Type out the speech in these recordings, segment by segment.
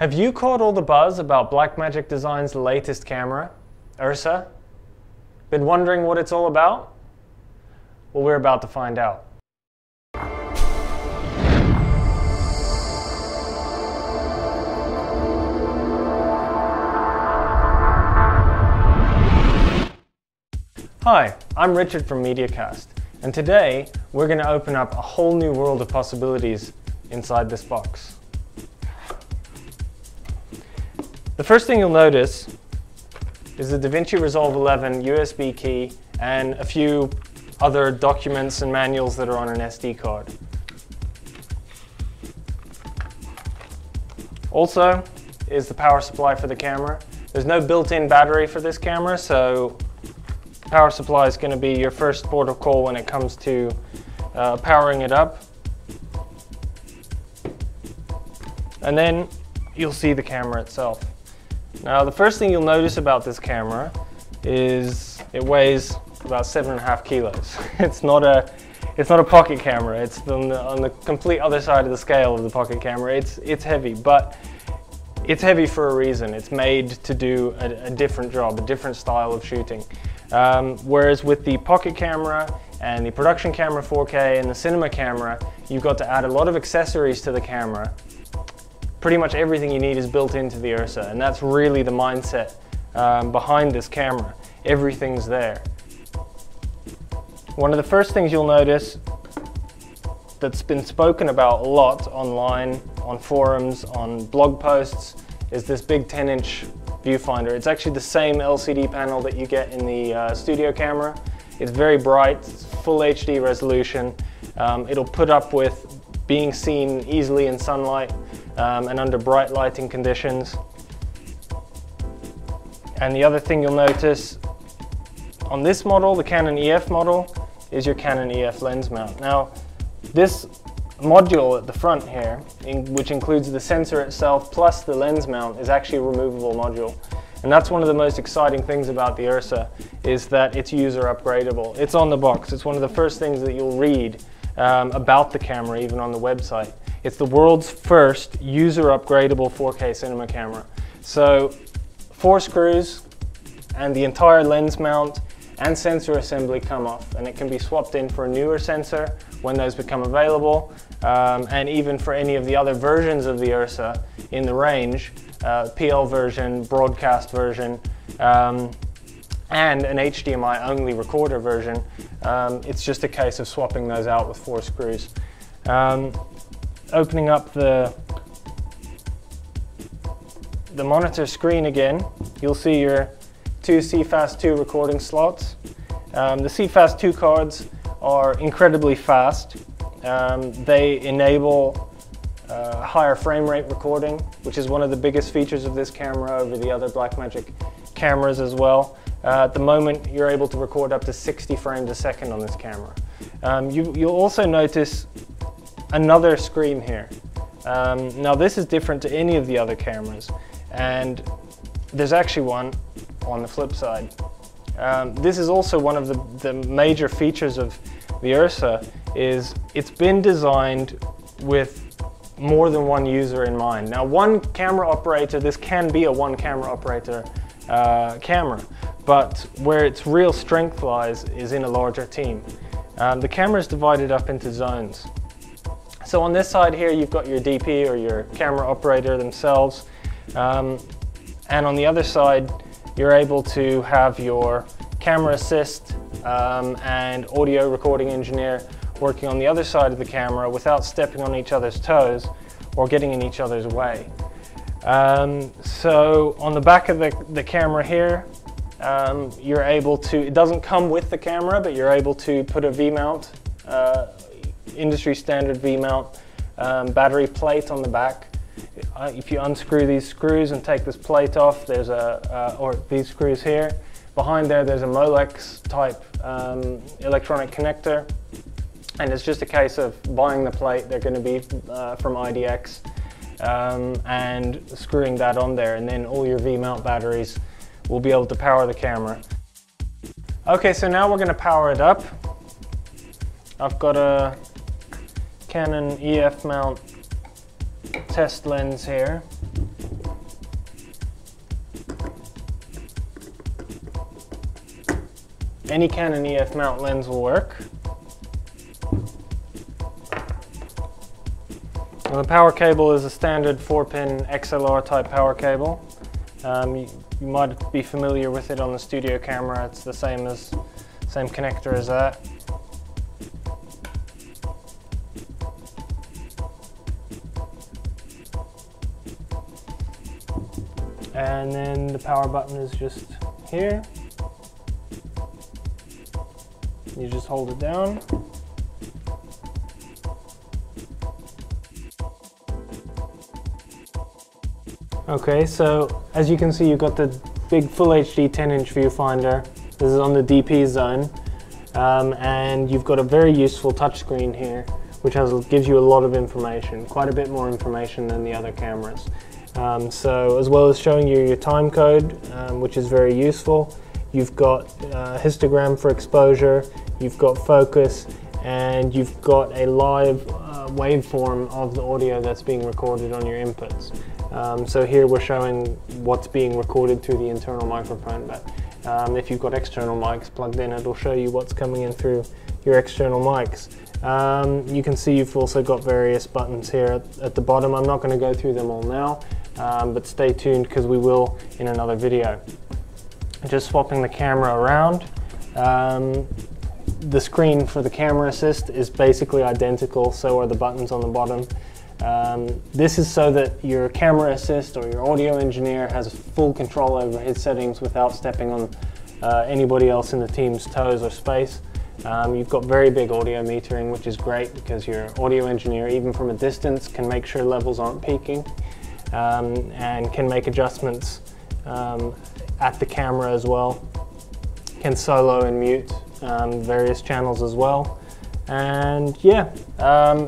Have you caught all the buzz about Blackmagic Design's latest camera, URSA? Been wondering what it's all about? Well, we're about to find out. Hi, I'm Richard from MediaCast, and today we're going to open up a whole new world of possibilities inside this box. The first thing you'll notice is the DaVinci Resolve 11 USB key and a few other documents and manuals that are on an SD card. Also is the power supply for the camera. There's no built-in battery for this camera, so power supply is going to be your first port of call when it comes to powering it up. And then you'll see the camera itself. Now, the first thing you'll notice about this camera is it weighs about 7.5 kilos. It's not a pocket camera. It's on the complete other side of the scale of the pocket camera. It's heavy, but it's heavy for a reason. It's made to do a different job, a different style of shooting. Whereas with the pocket camera and the production camera 4K and the cinema camera, you've got to add a lot of accessories to the camera. Pretty much everything you need is built into the URSA, and that's really the mindset behind this camera. Everything's there. One of the first things you'll notice that's been spoken about a lot online, on forums, on blog posts, is this big 10-inch viewfinder. It's actually the same LCD panel that you get in the studio camera. It's very bright, it's full HD resolution. It'll put up with being seen easily in sunlight and under bright lighting conditions. And the other thing you'll notice on this model, the Canon EF model, is your Canon EF lens mount. Now, this module at the front here, which includes the sensor itself plus the lens mount, is actually a removable module. And that's one of the most exciting things about the URSA, is that it's user upgradable. It's on the box. It's one of the first things that you'll read about the camera, even on the website. It's the world's first user upgradable 4K cinema camera. So 4 screws and the entire lens mount and sensor assembly come off, and it can be swapped in for a newer sensor when those become available, and even for any of the other versions of the URSA in the range, PL version, broadcast version, and an HDMI only recorder version. It's just a case of swapping those out with 4 screws. Opening up the monitor screen again, you'll see your 2 CFast 2 recording slots. The CFast 2 cards are incredibly fast. They enable higher frame rate recording, which is one of the biggest features of this camera over the other Blackmagic cameras as well. At the moment, you're able to record up to 60 frames a second on this camera. You'll also notice another screen here. Now, this is different to any of the other cameras, and there's actually one on the flip side. This is also one of the major features of the URSA, is it's been designed with more than one user in mind. Now, one camera operator, this can be a one camera operator camera, but where its real strength lies is in a larger team. The camera is divided up into zones. So on this side here, you've got your DP or your camera operator themselves, and on the other side, you're able to have your camera assist and audio recording engineer working on the other side of the camera without stepping on each other's toes or getting in each other's way. So on the back of the camera here, you're able to, it doesn't come with the camera, but you're able to put a V-mount, industry standard V-mount battery plate on the back. If you unscrew these screws and take this plate off, there's or these screws here, behind there's a Molex type electronic connector, and it's just a case of buying the plate. They're going to be from IDX, and screwing that on there, and then all your V-mount batteries will be able to power the camera. Okay, so now we're going to power it up. I've got a Canon EF mount test lens here, any Canon EF mount lens will work. And the power cable is a standard 4-pin XLR type power cable. You might be familiar with it on the studio camera. It's the same connector as that. And then the power button is just here. You just hold it down. Okay, so as you can see, you've got the big Full HD 10-inch viewfinder. This is on the DP zone, and you've got a very useful touchscreen here, which gives you a lot of information, quite a bit more information than the other cameras. So as well as showing you your time code, which is very useful, you've got histogram for exposure, you've got focus, and you've got a live waveform of the audio that's being recorded on your inputs. So here we're showing what's being recorded through the internal microphone, but if you've got external mics plugged in, it'll show you what's coming in through your external mics. You can see you've also got various buttons here at the bottom. I'm not going to go through them all now, but stay tuned because we will in another video. Just swapping the camera around. The screen for the camera assist is basically identical, so are the buttons on the bottom. This is so that your camera assist or your audio engineer has full control over his settings without stepping on anybody else in the team's toes or space. You've got very big audio metering, which is great because your audio engineer, even from a distance, can make sure levels aren't peaking, and can make adjustments at the camera as well. Can solo and mute various channels as well. And yeah,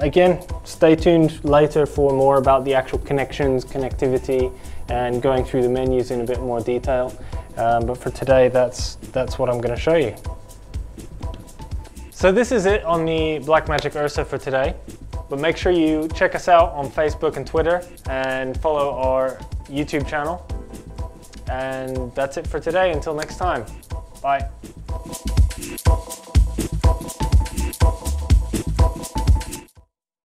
again, stay tuned later for more about the actual connections, connectivity, and going through the menus in a bit more detail. But for today, that's what I'm going to show you. So this is it on the Blackmagic URSA for today. But make sure you check us out on Facebook and Twitter and follow our YouTube channel. And that's it for today. Until next time, bye.